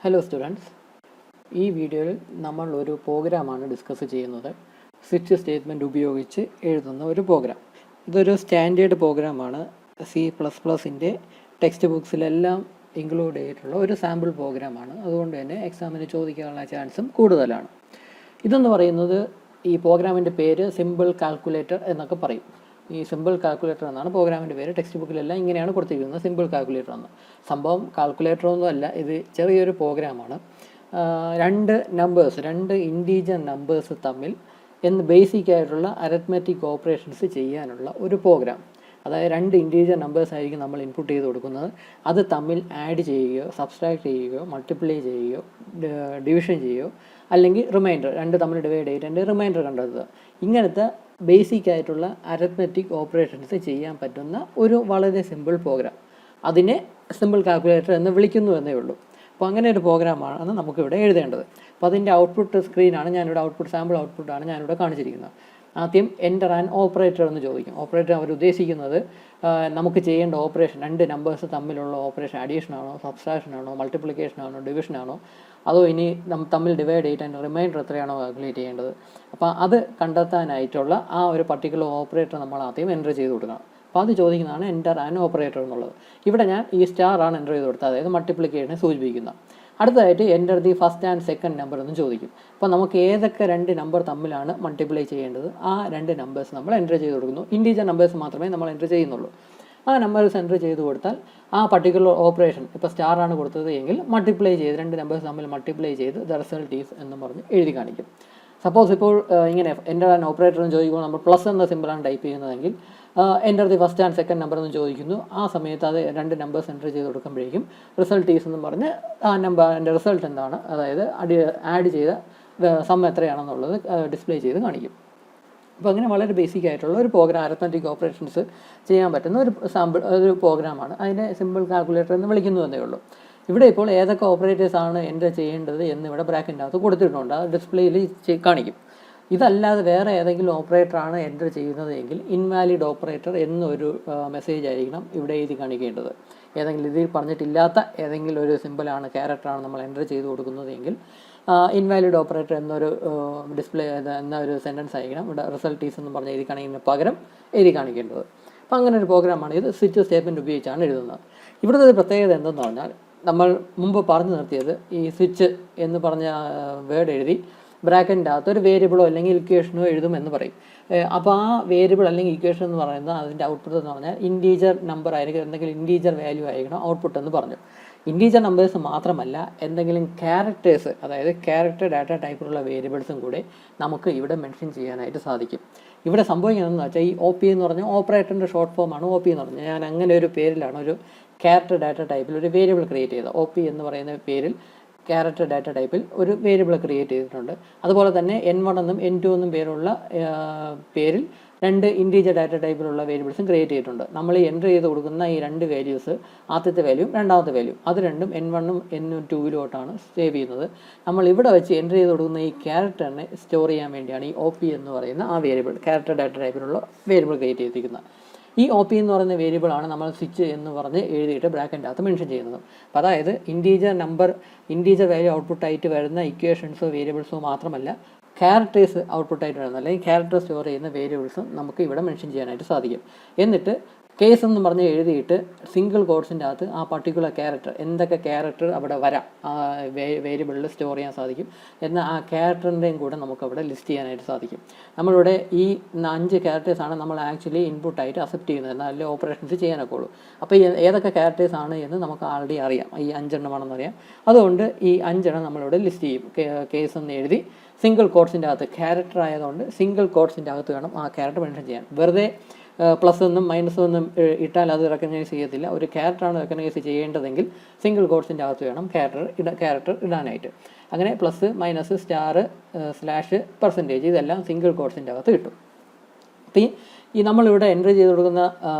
Hello students, ഈ വീഡിയോയിൽ നമ്മൾ ഒരു പ്രോഗ്രാമാണ് ഡിസ്കസ് ചെയ്യുന്നത്. സ്വിച്ച് സ്റ്റേറ്റ്മെൻറ്റ് ഉപയോഗിച്ച് എഴുതുന്ന ഒരു പ്രോഗ്രാം. ഇതൊരു സ്റ്റാൻഡേർഡ് പ്രോഗ്രാമാണ്. C++ൻ്റെ ടെക്സ്റ്റ് ബുക്സിലെല്ലാം ഇൻക്ലൂഡ് ചെയ്തിട്ടുള്ള ഒരു സാമ്പിൾ പ്രോഗ്രാമാണ്. അതുകൊണ്ട് തന്നെ എക്സാമിന് ചോദിക്കാനുള്ള ചാൻസും കൂടുതലാണ്. ഇതെന്ന് പറയുന്നത്, ഈ പ്രോഗ്രാമിൻ്റെ പേര് സിമ്പിൾ കാൽക്കുലേറ്റർ എന്നൊക്കെ പറയും. ഈ സിമ്പിൾ കാൽക്കുലേറ്റർ എന്നാണ് പ്രോഗ്രാമിൻ്റെ പേര്. ടെക്സ്റ്റ് ബുക്കിലെല്ലാം ഇങ്ങനെയാണ് കൊടുത്തിരിക്കുന്നത്, സിമ്പിൾ കാൽക്കുലേറ്റർ എന്ന്. സംഭവം കാൽക്കുലേറ്റർ ഒന്നും അല്ല, ഇത് ചെറിയൊരു പ്രോഗ്രാമാണ്. രണ്ട് ഇൻറ്റീജർ നമ്പേഴ്സ് തമ്മിൽ ബേസിക് ആയിട്ടുള്ള അരിത്മെറ്റിക് ഓപ്പറേഷൻസ് ചെയ്യാനുള്ള ഒരു പ്രോഗ്രാം. അതായത് രണ്ട് ഇൻറ്റീജർ നമ്പേഴ്സ് ആയിരിക്കും നമ്മൾ ഇൻപുട്ട് ചെയ്ത് കൊടുക്കുന്നത്. അത് തമ്മിൽ ആഡ് ചെയ്യുകയോ സബ്സ്ട്രാക്ട് ചെയ്യുകയോ മൾട്ടിപ്ലൈ ചെയ്യുകയോ ഡിവിഷൻ ചെയ്യുകയോ അല്ലെങ്കിൽ റിമൈൻഡർ രണ്ട് തമ്മിൽ ഡിവൈഡ് ചെയ്തിട്ട് റിമൈൻഡർ കണ്ടെത്തുക. ഇങ്ങനത്തെ ബേസിക് ആയിട്ടുള്ള അരിത്മെറ്റിക് ഓപ്പറേഷൻസ് ചെയ്യാൻ പറ്റുന്ന ഒരു വളരെ സിമ്പിൾ പ്രോഗ്രാം. അതിനെ സിമ്പിൾ കാൽക്കുലേറ്റർ എന്ന് വിളിക്കുന്നു എന്നേ ഉള്ളൂ. അപ്പോൾ അങ്ങനെ ഒരു പ്രോഗ്രാമാണ് നമുക്കിവിടെ എഴുതേണ്ടത്. അപ്പോൾ അതിൻ്റെ ഔട്ട്പുട്ട് സ്ക്രീനാണ് ഞാനിവിടെ സാമ്പിൾ ഔട്ട്പുട്ടാണ് ഞാനിവിടെ കാണിച്ചിരിക്കുന്നത്. ആദ്യം എൻ്റർ ആൻ ഓപ്പറേറ്റർ എന്ന് ചോദിക്കും. ഓപ്പറേറ്റർ അവർ ഉദ്ദേശിക്കുന്നത് നമുക്ക് ചെയ്യേണ്ട ഓപ്പറേഷൻ, രണ്ട് നമ്പേഴ്സ് തമ്മിലുള്ള ഓപ്പറേഷൻ അഡീഷനാണോ സബ്സ്ട്രാക്ഷനാണോ മൾട്ടിപ്ലിക്കേഷനാണോ ഡിവിഷനാണോ, അതോ ഇനി തമ്മിൽ ഡിവൈഡ് ചെയ്തിട്ട് അതിൻ്റെ റിമൈൻഡർ എത്രയാണോ കാൽക്കുലേറ്റ് ചെയ്യേണ്ടത്. അപ്പോൾ അത് കണ്ടെത്താനായിട്ടുള്ള ആ ഒരു പർട്ടിക്കുലർ ഓപ്പറേറ്റർ നമ്മൾ ആദ്യം എൻ്റർ ചെയ്ത് കൊടുക്കണം. അപ്പോൾ അത് ചോദിക്കുന്നതാണ് എൻ്റർ ആൻ ഓപ്പറേറ്റർ എന്നുള്ളത്. ഇവിടെ ഞാൻ ഈ സ്റ്റാറാണ് എൻ്റർ ചെയ്ത് കൊടുത്തത്, അതായത് മൾട്ടിപ്ലിക്കേഷനെ സൂചിപ്പിക്കുന്ന. അടുത്തതായിട്ട് enter the first and second number എന്ന് ചോദിക്കും. അപ്പോൾ നമുക്ക് ഏതൊക്കെ രണ്ട് നമ്പർ തമ്മിലാണ് മൾട്ടിപ്ലൈ ചെയ്യേണ്ടത് ആ രണ്ട് നമ്പേഴ്സ് നമ്മൾ എൻ്റർ ചെയ്ത് കൊടുക്കുന്നു. ഇൻറ്റീജർ നമ്പേഴ്സ് മാത്രമേ നമ്മൾ എൻ്റർ ചെയ്യുന്നുള്ളൂ. ആ നമ്പേഴ്സ് എൻ്റർ ചെയ്ത് കൊടുത്താൽ ആ പർട്ടിക്കുലർ ഓപ്പറേഷൻ, ഇപ്പോൾ സ്റ്റാറാണ് കൊടുത്തത് എങ്കിൽ മൾട്ടിപ്ലൈ ചെയ്ത് രണ്ട് നമ്പേഴ്സ് തമ്മിൽ മൾട്ടിപ്ലൈ ചെയ്ത് ദ റിസൾട്ട് ഈസ് എന്ന് പറഞ്ഞ് എഴുതി കാണിക്കും. സപ്പോസ് ഇപ്പോൾ ഇങ്ങനെ എൻ്റർ ആൻ ഓപ്പറേറ്റർ എന്ന് ചോദിക്കുമ്പോൾ നമ്മൾ പ്ലസ് എന്ന സിമ്പിളാണ് ടൈപ്പ് ചെയ്യുന്നതെങ്കിൽ enter the first and second number എന്ന് ചോദിക്കുന്നു. ആ സമയത്ത് അത് രണ്ട് നമ്പേഴ്സ് എൻ്റർ ചെയ്ത് കൊടുക്കുമ്പോഴേക്കും റിസൾട്ട് ഈസ് എന്ന് പറഞ്ഞ് ആ നമ്പറിൻ്റെ റിസൾട്ട് എന്താണ്, അതായത് ആഡ് ചെയ്ത സം എത്രയാണെന്നുള്ളത് ഡിസ്പ്ലേ ചെയ്ത് കാണിക്കും. അപ്പോൾ അങ്ങനെ വളരെ ബേസിക് ആയിട്ടുള്ള ഒരു പ്രോഗ്രാം, അരിത്മെറ്റിക് ഓപ്പറേഷൻസ് ചെയ്യാൻ പറ്റുന്ന ഒരു പ്രോഗ്രാമാണ്. അതിനെ സിമ്പിൾ കാൽക്കുലേറ്റർ എന്ന് വിളിക്കുന്നു എന്നേ ഉള്ളൂ. ഇവിടെ ഇപ്പോൾ ഏതൊക്കെ ഓപ്പറേറ്റേഴ്സ് ആണ് എൻ്റർ ചെയ്യേണ്ടത് എന്നിവിടെ ബ്രാക്കറ്റിൻ്റെ അകത്ത് കൊടുത്തിട്ടുണ്ട്, അത് ഡിസ്പ്ലേയിൽ കാണിക്കും. ഇതല്ലാതെ വേറെ ഏതെങ്കിലും ഓപ്പറേറ്ററാണ് എൻ്റർ ചെയ്യുന്നത് എങ്കിൽ ഇൻവാലിഡ് ഓപ്പറേറ്റർ എന്നൊരു മെസ്സേജ് ആയിരിക്കണം ഇവിടെ എഴുതി കാണിക്കേണ്ടത്. ഏതെങ്കിലും ഇതിൽ പറഞ്ഞിട്ടില്ലാത്ത ഏതെങ്കിലും ഒരു സിമ്പിളാണ്, ക്യാരക്ടറാണ് നമ്മൾ എൻ്റർ ചെയ്ത് കൊടുക്കുന്നത് എങ്കിൽ ഇൻവാലിഡ് ഓപ്പറേറ്റർ എന്നൊരു ഡിസ്പ്ലേ എന്നൊരു സെൻറ്റൻസ് ആയിരിക്കണം ഇവിടെ റിസൾട്ട് ഈസ് എന്ന് പറഞ്ഞ് എഴുതി കാണിക്കുന്നതിന് പകരം എഴുതി കാണിക്കേണ്ടത്. അപ്പോൾ അങ്ങനെ ഒരു പ്രോഗ്രാമാണ് ഇത്. സ്വിച്ച് സ്റ്റേറ്റ്മെൻറ്റ് ഉപയോഗിച്ചാണ് എഴുതുന്നത്. ഇവിടുത്തെ ഒരു പ്രത്യേകത എന്തെന്ന് പറഞ്ഞാൽ, നമ്മൾ മുമ്പ് പറഞ്ഞു നിർത്തിയത് ഈ സ്വിച്ച് എന്ന് പറഞ്ഞ വേർഡ് എഴുതി ബ്രാക്കറ്റിൻ്റെ അകത്ത് ഒരു വേരിയബിളോ അല്ലെങ്കിൽ ഇക്വേഷനോ എഴുതുമെന്ന് പറയും. അപ്പോൾ ആ വേരിയബിൾ അല്ലെങ്കിൽ ഇക്വേഷൻ എന്ന് പറയുന്നത് അതിൻ്റെ ഔട്ട്പുട്ട് എന്ന് പറഞ്ഞാൽ ഇൻറ്റീജർ നമ്പർ ആയിരിക്കും, എന്തെങ്കിലും ഇൻറ്റീജർ വാല്യൂ ആയിരിക്കണം ഔട്ട്പുട്ട് എന്ന് പറഞ്ഞു. ഇൻറ്റീജർ നമ്പേഴ്സ് മാത്രമല്ല, എന്തെങ്കിലും ക്യാരക്ടേഴ്സ്, അതായത് ക്യാരക്ടർ ഡാറ്റ ടൈപ്പിലുള്ള വേരിയബിൾസും കൂടെ നമുക്ക് ഇവിടെ മെൻഷൻ ചെയ്യാനായിട്ട് സാധിക്കും. ഇവിടെ സംഭവിക്കുന്നതെന്ന് വെച്ചാൽ ഈ OP എന്ന് പറഞ്ഞാൽ ഓപ്പറേറ്ററിൻ്റെ ഷോർട്ട് ഫോമാണ് OP എന്ന് പറഞ്ഞാൽ. ഞാൻ അങ്ങനെ ഒരു പേരിലാണ് ഒരു ക്യാരക്ടർ ഡാറ്റ ടൈപ്പിൽ ഒരു വേരിയബിൾ ക്രിയേറ്റ് ചെയ്തത്. OP എന്ന് പറയുന്ന പേരിൽ ക്യാരക്ടർ ഡാറ്റ ടൈപ്പിൽ ഒരു വേരിയബിൾ ക്രിയേറ്റ് ചെയ്തിട്ടുണ്ട്. അതുപോലെ തന്നെ N1 എന്നും N2 എന്നും പേരുള്ള പേരിൽ രണ്ട് ഇൻറ്റീജർ ഡാറ്റ ടൈപ്പിലുള്ള വേരിയബിൾസും ക്രിയേറ്റ് ചെയ്തിട്ടുണ്ട്. നമ്മൾ എൻ്റർ ചെയ്ത് കൊടുക്കുന്ന ഈ രണ്ട് വാല്യൂസ്, ആദ്യത്തെ വാല്യൂയും രണ്ടാമത്തെ വാല്യൂയും, അത് രണ്ടും N1 ഉം N2 സേവ് ചെയ്യുന്നത്. നമ്മൾ ഇവിടെ വെച്ച് എൻ്റർ ചെയ്ത് കൊടുക്കുന്ന ഈ ക്യാരക്ടറിനെ സ്റ്റോർ ചെയ്യാൻ വേണ്ടിയാണ് ഈ OP എന്ന് പറയുന്ന ആ വേരിയബിൾ, ക്യാരക്ടർ ഡാറ്റ ടൈപ്പിലുള്ള വേരിയബിൾ ക്രിയേറ്റ് ചെയ്തിരിക്കുന്നത്. ഈ OP എന്ന് പറയുന്ന വേരിയബിളാണ് നമ്മൾ സ്വിച്ച് എന്ന് പറഞ്ഞ് എഴുതിയിട്ട് ബ്രാക്കറ്റിൻ്റെ അകത്ത് മെൻഷൻ ചെയ്യുന്നത്. അപ്പോൾ അതായത് ഇൻറ്റീജർ വാല്യൂ ഔട്ട്പുട്ടായിട്ട് വരുന്ന ഇക്വേഷൻസോ വേരിയബിൾസോ മാത്രമല്ല, ക്യാരക്ടേഴ്സ് ഔട്ട്പുട്ടായിട്ട് വരുന്ന അല്ലെങ്കിൽ ക്യാരക്ടർ സ്റ്റോർ ചെയ്യുന്ന വേരിയബിൾസും നമുക്ക് ഇവിടെ മെൻഷൻ ചെയ്യാനായിട്ട് സാധിക്കും. എന്നിട്ട് കേസ് എന്ന് പറഞ്ഞ് എഴുതിയിട്ട് സിംഗിൾ കോഡ്സിൻ്റെ അകത്ത് ആ പർട്ടിക്കുലർ ക്യാരക്ടർ, എന്തൊക്കെ ക്യാരക്ടർ അവിടെ വരാം ആ വേരിയബിളിൽ സ്റ്റോർ ചെയ്യാൻ സാധിക്കും എന്നാൽ ആ ക്യാരക്ടറിൻ്റെയും കൂടെ നമുക്കവിടെ ലിസ്റ്റ് ചെയ്യാനായിട്ട് സാധിക്കും. നമ്മളിവിടെ ഈ 5 ക്യാരക്ടേഴ്സാണ് നമ്മൾ ആക്ച്വലി ഇൻപുട്ടായിട്ട് അക്സെപ്റ്റ് ചെയ്യുന്നത്, എന്നാലേ ഓപ്പറേഷൻസ് ചെയ്യാനൊക്കെ ഉള്ളൂ. അപ്പോൾ ഏതൊക്കെ ക്യാരക്ടേഴ്സ് ആണ് എന്ന് നമുക്ക് ആൾറെഡി അറിയാം, ഈ 5 എണ്ണമാണെന്ന് അറിയാം. അതുകൊണ്ട് ഈ 5 എണ്ണം നമ്മളിവിടെ ലിസ്റ്റ് ചെയ്യും. കേസ് എന്ന് എഴുതി സിംഗിൾ കോഡ്സിൻ്റെ അകത്ത്, ക്യാരക്ടർ ആയതുകൊണ്ട് സിംഗിൾ കോഡ്സിൻ്റെ അകത്ത് വേണം ആ ക്യാരക്ടർ മെൻഷൻ ചെയ്യാൻ. വെറുതെ പ്ലസ് എന്നും മൈനസ് എന്നും ഇട്ടാൽ അത് റെക്കഗ്നൈസ് ചെയ്യത്തില്ല. ഒരു ക്യാരക്ടറാണ് റെക്കഗ്നൈസ് ചെയ്യേണ്ടതെങ്കിൽ സിംഗിൾ കോഡ്സിൻ്റെ അകത്ത് വേണം ക്യാരക്ടർ ഇടാനായിട്ട്. അങ്ങനെ plus minus star slash percentage ഇതെല്ലാം സിംഗിൾ കോഡ്സിൻ്റെ അകത്ത് കിട്ടും. അപ്പോൾ ഈ നമ്മളിവിടെ എൻ്റർ ചെയ്ത് കൊടുക്കുന്ന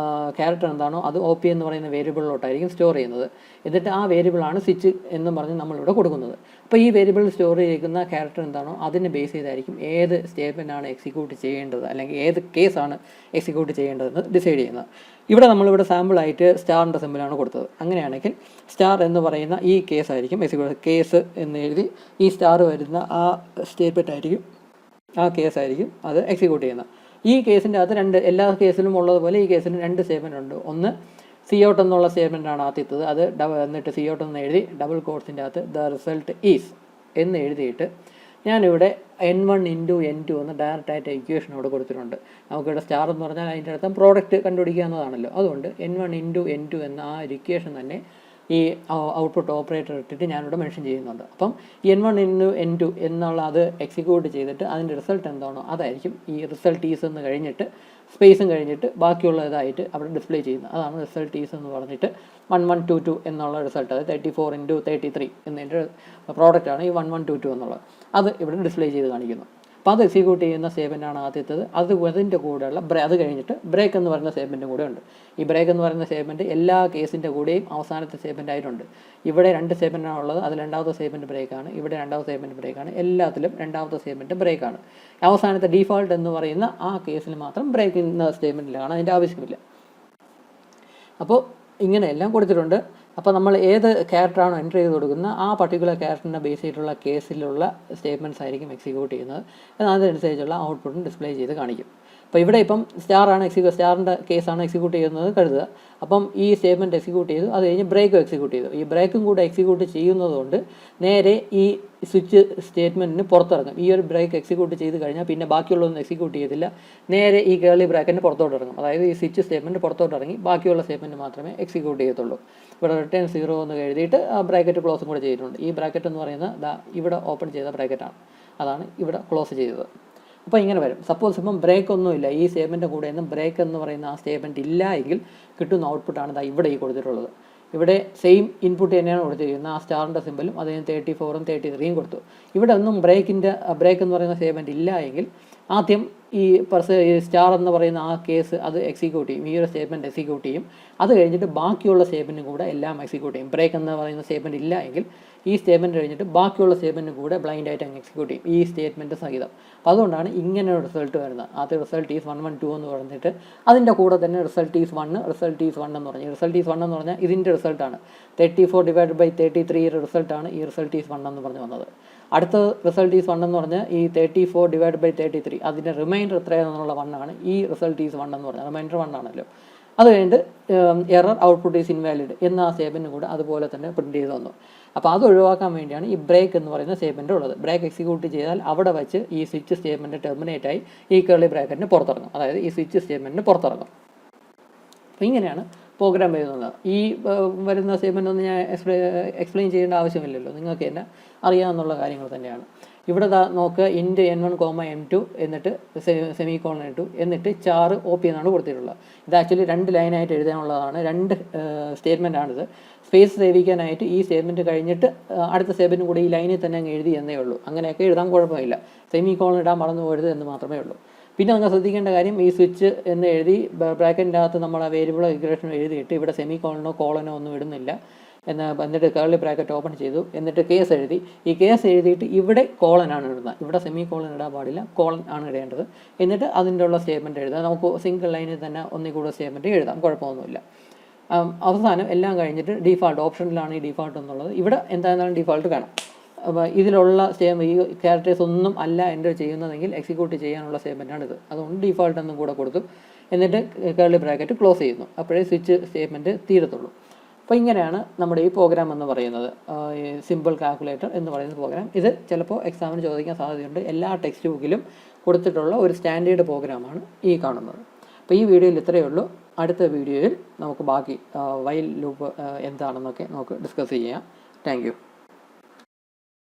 ക്യാരക്ടർ എന്താണോ അത് OP എന്ന് പറയുന്ന വേരിയബിളിലോട്ടായിരിക്കും സ്റ്റോർ ചെയ്യുന്നത്. എന്നിട്ട് ആ വേരിയബിളാണ് സ്വിച്ച് എന്നും പറഞ്ഞ് നമ്മളിവിടെ കൊടുക്കുന്നത്. അപ്പോൾ ഈ വേരിയബിൾ സ്റ്റോർ ചെയ്യുന്ന ക്യാരക്ടർ എന്താണോ അതിനെ ബേസ് ചെയ്തായിരിക്കും ഏത് സ്റ്റേറ്റ്മെൻറ്റാണ് എക്സിക്യൂട്ട് ചെയ്യേണ്ടത്, അല്ലെങ്കിൽ ഏത് കേസാണ് എക്സിക്യൂട്ട് ചെയ്യേണ്ടതെന്ന് ഡിസൈഡ് ചെയ്യുന്നത്. ഇവിടെ നമ്മളിവിടെ സാമ്പിളായിട്ട് സ്റ്റാറിൻ്റെ സിമ്പിളാണ് കൊടുത്തത്. അങ്ങനെയാണെങ്കിൽ സ്റ്റാർ എന്ന് പറയുന്ന ഈ കേസ് ആയിരിക്കും എക്സിക്യൂട്ട്, കേസ് എന്ന് എഴുതി ഈ സ്റ്റാർ വരുന്ന ആ സ്റ്റേറ്റ്മെൻറ്റ് ആയിരിക്കും, ആ കേസായിരിക്കും അത് എക്സിക്യൂട്ട് ചെയ്യുന്നത്. ഈ കേസിൻ്റെ അകത്ത് എല്ലാ കേസിലും ഉള്ളതുപോലെ ഈ കേസിന് 2 സ്റ്റേറ്റ്മെൻറ്റ് ഉണ്ട്. ഒന്ന് COUT എന്നുള്ള സ്റ്റേറ്റ്മെൻറ്റാണ് ആദ്യത്തത്. അത് എന്നിട്ട് COUT എന്ന് എഴുതി ഡബിൾ കോട്ട്സിൻ്റെ അകത്ത് ദ റിസൾട്ട് ഈസ് എന്ന് എഴുതിയിട്ട് ഞാനിവിടെ N1 × N2 എന്ന് ഡയറക്റ്റായിട്ട് ഇക്വേഷൻ ഇവിടെ കൊടുത്തിട്ടുണ്ട്. നമുക്കിവിടെ സ്റ്റാർ എന്ന് പറഞ്ഞാൽ അതിൻ്റെ അർത്ഥം പ്രോഡക്റ്റ് കണ്ടുപിടിക്കുക എന്നതാണല്ലോ. അതുകൊണ്ട് N1 × N2 എന്ന ആ ഒരു ഇക്വേഷൻ തന്നെ ഈ ഔട്ട്പുട്ട് ഓപ്പറേറ്റർ ഇട്ടിട്ട് ഞാനിവിടെ മെൻഷൻ ചെയ്യുന്നുണ്ട്. അപ്പം N1 × N2 എന്നുള്ള അത് എക്സിക്യൂട്ട് ചെയ്തിട്ട് അതിൻ്റെ റിസൾട്ട് എന്താണോ അതായിരിക്കും ഈ റിസൾട്ട് ഈസ് എന്ന് കഴിഞ്ഞിട്ട് സ്പേസും കഴിഞ്ഞിട്ട് ബാക്കിയുള്ള ഇതായിട്ട് അവിടെ ഡിസ്പ്ലേ ചെയ്യുന്നത്. അതാണ് റിസൾട്ട് ഈസ് എന്ന് പറഞ്ഞിട്ട് 1122 എന്നുള്ള റിസൾട്ട്, അത് 34 × 33 എന്നതിൻ്റെ പ്രോഡക്റ്റാണ് ഈ 1122 എന്നുള്ളത്. അത് ഇവിടെ ഡിസ്പ്ലേ ചെയ്ത് കാണിക്കുന്നു. അപ്പോൾ അത് എക്സിക്യൂട്ട് ചെയ്യുന്ന സ്റ്റേറ്റ്മെൻറ്റാണ് ആദ്യത്തേത്. അതിൻ്റെ കൂടെയുള്ള അത് കഴിഞ്ഞിട്ട് ബ്രേക്ക് എന്ന് പറയുന്ന സ്റ്റേറ്റ്മെൻറ്റും കൂടെ ഉണ്ട്. ഈ ബ്രേക്ക് എന്ന് പറയുന്ന സ്റ്റേറ്റ്മെൻറ്റ് എല്ലാ കേസിൻ്റെ കൂടെയും അവസാനത്തെ സ്റ്റേറ്റ്മെൻറ്റ് ആയിട്ടുണ്ട്. ഇവിടെ 2 സ്റ്റേറ്റ്മെൻറ്റാണ് ഉള്ളത്. അതിൽ രണ്ടാമത്തെ സ്റ്റേറ്റ്മെൻറ്റ് ബ്രേക്കാണ്, ഇവിടെ രണ്ടാമത്തെ സ്റ്റേറ്റ്മെൻറ്റ് ബ്രേക്കാണ്. എല്ലാത്തിലും രണ്ടാമത്തെ സ്റ്റേറ്റ്മെൻറ്റ് ബ്രേക്കാണ്. അവസാനത്തെ ഡീഫോൾട്ട് എന്ന് പറയുന്ന ആ കേസിൽ മാത്രം ബ്രേക്ക് എന്ന സ്റ്റേറ്റ്മെൻറ്റിലാണ്, അതിൻ്റെ ആവശ്യമില്ല. അപ്പോൾ ഇങ്ങനെയെല്ലാം കൊടുത്തിട്ടുണ്ട്. അപ്പോൾ നമ്മൾ ഏത് ക്യാരക്ടറാണോ എൻ്റർ ചെയ്ത് കൊടുക്കുന്നത് ആ പർട്ടിക്കുലർ ക്യാരക്ടറിനെ ബേസ് ചെയ്തിട്ടുള്ള കേസിലുള്ള സ്റ്റേറ്റ്മെൻറ്റ്സ് ആയിരിക്കും എക്സിക്യൂട്ട് ചെയ്യുന്നത്. അതനുസരിച്ചുള്ള ഔട്ട്പുട്ടും ഡിസ്പ്ലേ ചെയ്ത് കാണിക്കും. അപ്പോൾ ഇവിടെ ഇപ്പം സ്റ്റാറിൻ്റെ കേസാണ് എക്സിക്യൂട്ട് ചെയ്യുന്നത് കരുതുക. അപ്പം ഈ സ്റ്റേറ്റ്മെൻറ്റ് എക്സിക്യൂട്ട് ചെയ്തു, അത് കഴിഞ്ഞ് ബ്രേക്കും എക്സിക്യൂട്ട് ചെയ്തു. ഈ ബ്രേക്കും കൂടെ എക്സിക്യൂട്ട് ചെയ്യുന്നതുകൊണ്ട് നേരെ ഈ സ്വിച്ച് സ്റ്റേറ്റ്മെൻറ്റിന് പുറത്തിറങ്ങും. ഈ ഒരു ബ്രേക്ക് എക്സിക്യൂട്ട് ചെയ്ത് കഴിഞ്ഞാൽ പിന്നെ ബാക്കിയുള്ളതൊന്നും എക്സിക്യൂട്ട് ചെയ്തില്ല, നേരെ ഈ കേർലി ബ്രാക്കറ്റിന് പുറത്തോട്ട് ഇറങ്ങും. അതായത് ഈ സ്വിച്ച് സ്റ്റേറ്റ്മെൻറ്റ് പുറത്തോട്ട് ഇറങ്ങി ബാക്കിയുള്ള സ്റ്റേറ്റ്മെൻറ്റ് മാത്രമേ എക്സിക്യൂട്ട് ചെയ്യത്തുള്ളൂ. ഇവിടെ റിട്ടേൺ 0 എന്ന് എഴുതിയിട്ട് ആ ബ്രാക്കറ്റ് ക്ലോസും കൂടെ ചെയ്തിട്ടുണ്ട്. ഈ ബ്രാക്കറ്റ് എന്ന് പറയുന്നത് ഇവിടെ ഓപ്പൺ ചെയ്ത ബ്രാക്കറ്റാണ്, അതാണ് ഇവിടെ ക്ലോസ് ചെയ്തത്. അപ്പോൾ ഇങ്ങനെ വരും. സപ്പോസ് ഇപ്പം ബ്രേക്ക് ഒന്നുമില്ല, ഈ സ്റ്റേറ്റ്മെൻറ്റ് കൂടെ ഒന്നും ബ്രേക്ക് എന്ന് പറയുന്ന ആ സ്റ്റേറ്റ്മെൻറ്റ് ഇല്ല എങ്കിൽ കിട്ടുന്ന ഔട്ട്പുട്ടാണ് ഇവിടെ ഈ കൊടുത്തിട്ടുള്ളത്. ഇവിടെ സെയിം ഇൻപുട്ട് തന്നെയാണ് കൊടുത്തിരിക്കുന്നത്. ആ സ്റ്റാറിൻ്റെ സിമ്പിളും അതിന് 34 ഉം 33 കൊടുത്തു. ഇവിടെ ഒന്നും ബ്രേക്ക് എന്ന് പറയുന്ന സ്റ്റേറ്റ്മെൻറ്റ് ഇല്ല എങ്കിൽ ആദ്യം ഈ സ്റ്റാർ എന്ന് പറയുന്ന ആ കേസ് അത് എക്സിക്യൂട്ട് ചെയ്യും, ഈ ഒരു സ്റ്റേറ്റ്മെൻറ്റ് എക്സിക്യൂട്ട് ചെയ്യും. അത് കഴിഞ്ഞിട്ട് ബാക്കിയുള്ള സ്റ്റേറ്റ്മെൻറ്റും കൂടെ എല്ലാം എക്സിക്യൂട്ട് ചെയ്യും. ബ്രേക്ക് എന്ന് പറയുന്ന സ്റ്റേറ്റ്മെൻറ്റ് ഇല്ല എങ്കിൽ ഈ സ്റ്റേറ്റ്മെൻറ്റ് കഴിഞ്ഞിട്ട് ബാക്കിയുള്ള സ്റ്റേറ്റ്മെൻറ്റും കൂടെ ബ്ലൈൻഡായിട്ട് അങ്ങ് എക്സിക്യൂട്ട് ചെയ്യും, ഈ സ്റ്റേറ്റ്മെൻറ്റ് സഹിതം. അപ്പോൾ അതുകൊണ്ടാണ് ഇങ്ങനെ ഒരു റിസൾട്ട് വരുന്നത്. ആദ്യം റിസൾട്ട് ഈസ് 112 എന്ന് പറഞ്ഞിട്ട് അതിൻ്റെ കൂടെ തന്നെ റിസൾട്ട് ഈസ് 1 എന്ന് പറഞ്ഞ് റിസൾട്ട് ഈസ് 1 എന്ന് പറഞ്ഞാൽ ഇതിൻ്റെ റിസൾട്ടാണ് 34/33 റിസൾട്ടാണ് ഈ റിസൾട്ട് ഈസ് 1 എന്ന് പറഞ്ഞ് വന്നത്. അടുത്ത റിസൾട്ട് ഈസ് 1 എന്ന് പറഞ്ഞാൽ ഈ 34/33 അതിൻ്റെ റിമൈൻഡർ എത്രയാണെന്നുള്ള 1 ആണ് ഈ റിസൾട്ട് ഈസ് 1 എന്ന് പറഞ്ഞാൽ റിമൈൻഡർ 1 ആണല്ലോ. അത് കഴിഞ്ഞിട്ട് എറർ ഔട്ട്പുട്ട് ഈസ് ഇൻവാലിഡ് എന്ന ആ സ്റ്റേറ്റ്മെൻറ്റും കൂടെ അതുപോലെ തന്നെ പ്രിൻറ്റ് ചെയ്ത് വന്നു. അപ്പോൾ അത് ഒഴിവാക്കാൻ വേണ്ടിയാണ് ഈ ബ്രേക്ക് എന്ന് പറയുന്ന സ്റ്റേറ്റ്മെൻറ്റ് ഉള്ളത്. ബ്രേക്ക് എക്സിക്യൂട്ട് ചെയ്താൽ അവിടെ വെച്ച് ഈ സ്വിച്ച് സ്റ്റേറ്റ്മെൻറ്റ് ടെർമിനേറ്റ് ആയി ഈ കേർലി ബ്രാക്കറ്റിന് പുറത്തിറങ്ങും, അതായത് ഈ സ്വിച്ച് സ്റ്റേറ്റ്മെൻറ്റിന് പുറത്തിറങ്ങും. അപ്പോൾ ഇങ്ങനെയാണ് പ്രോഗ്രാം എഴുതുന്നത്. ഈ വരുന്ന സ്റ്റേറ്റ്മെൻ്റ് ഒന്നും ഞാൻ എക്സ്പ്ലെയിൻ ചെയ്യേണ്ട ആവശ്യമില്ലല്ലോ, നിങ്ങൾക്ക് തന്നെ അറിയാവുന്ന കാര്യങ്ങൾ തന്നെയാണ്. ഇവിടെ നോക്കുക, ഇൻറ്റ് N1, M2 എന്നിട്ട് സെമിക്കോളൻ ഇട്ടു, എന്നിട്ട് ചാർ OP എന്നാണ് കൊടുത്തിട്ടുള്ളത്. ഇത് ആക്ച്വലി 2 ലൈനായിട്ട് എഴുതാനുള്ളതാണ്, 2 സ്റ്റേറ്റ്മെൻറ്റാണിത്. സ്പേസ് സേവിക്കാനായിട്ട് ഈ സ്റ്റേറ്റ്മെൻറ്റ് കഴിഞ്ഞിട്ട് അടുത്ത സ്റ്റേറ്റ്മെൻറ്റും കൂടി ഈ ലൈനിൽ തന്നെ അങ്ങ് എഴുതി എന്നേ ഉള്ളൂ. അങ്ങനെയൊക്കെ എഴുതാൻ കുഴപ്പമില്ല, സെമിക്കോളൻ ഇടാൻ മറന്നു പോകരുത് എന്ന് മാത്രമേ ഉള്ളൂ. പിന്നെ നിങ്ങൾ ശ്രദ്ധിക്കേണ്ട കാര്യം, ഈ സ്വിച്ച് എന്ന് എഴുതി ബ്രാക്കറ്റിൻ്റെ അകത്ത് നമ്മൾ ആ വേരിയബിളോ ഇക്വേഷനോ എഴുതിയിട്ട് ഇവിടെ സെമിക്കോളനോ കോളനോ ഒന്നും ഇടുന്നില്ല. എന്നിട്ട് കേർലി ബ്രാക്കറ്റ് ഓപ്പൺ ചെയ്തു, എന്നിട്ട് കേസ് എഴുതി. ഈ കേസ് എഴുതിയിട്ട് ഇവിടെ കോളനാണ് ഇടുന്നത്, ഇവിടെ സെമി കോളൻ ഇടാൻ പാടില്ല, കോളൻ ആണ് ഇടേണ്ടത്. എന്നിട്ട് അതിൻ്റെ ഉള്ള സ്റ്റേറ്റ്മെൻറ്റ് എഴുതാം. നമുക്ക് സിംഗിൾ ലൈനിൽ തന്നെ ഒന്നിൽ കൂടുതൽ സ്റ്റേറ്റ്മെൻറ്റ് എഴുതാം, കുഴപ്പമൊന്നുമില്ല. അവസാനം എല്ലാം കഴിഞ്ഞിട്ട് ഡിഫാൾട്ട് ഓപ്ഷനിലാണ് ഈ ഡിഫാൾട്ട് എന്നുള്ളത്. ഇവിടെ എന്തായാലും ഡിഫാൾട്ട് വേണം. ഇതിലുള്ള ഈ ക്യാരക്ടേഴ്സ് ഒന്നും അല്ല എൻ്റർ ചെയ്യുന്നതെങ്കിൽ എക്സിക്യൂട്ട് ചെയ്യാനുള്ള സ്റ്റേറ്റ്മെൻറ്റാണിത്. അതുകൊണ്ട് ഡിഫാൾട്ട് എന്നും കൂടെ കൊടുത്തു, എന്നിട്ട് കേർലി ബ്രാക്കറ്റ് ക്ലോസ് ചെയ്യുന്നു. അപ്പോഴേ സ്വിച്ച് സ്റ്റേറ്റ്മെൻറ്റ് തീരത്തുള്ളൂ. അപ്പോൾ ഇങ്ങനെയാണ് നമ്മുടെ ഈ പ്രോഗ്രാം എന്ന് പറയുന്നത്, സിമ്പിൾ കാൽക്കുലേറ്റർ എന്ന് പറയുന്ന പ്രോഗ്രാം. ഇത് ചിലപ്പോൾ എക്സാമിന് ചോദിക്കാൻ സാധ്യതയുണ്ട്. എല്ലാ ടെക്സ്റ്റ് ബുക്കിലും കൊടുത്തിട്ടുള്ള ഒരു സ്റ്റാൻഡേർഡ് പ്രോഗ്രാമാണ് ഈ കാണുന്നത്. അപ്പോൾ ഈ വീഡിയോയിൽ ഇത്രയേ ഉള്ളൂ. അടുത്ത വീഡിയോയിൽ നമുക്ക് ബാക്കി വൈൽ ലൂപ്പ് എന്താണെന്നൊക്കെ നമുക്ക് ഡിസ്കസ് ചെയ്യാം. Thank you.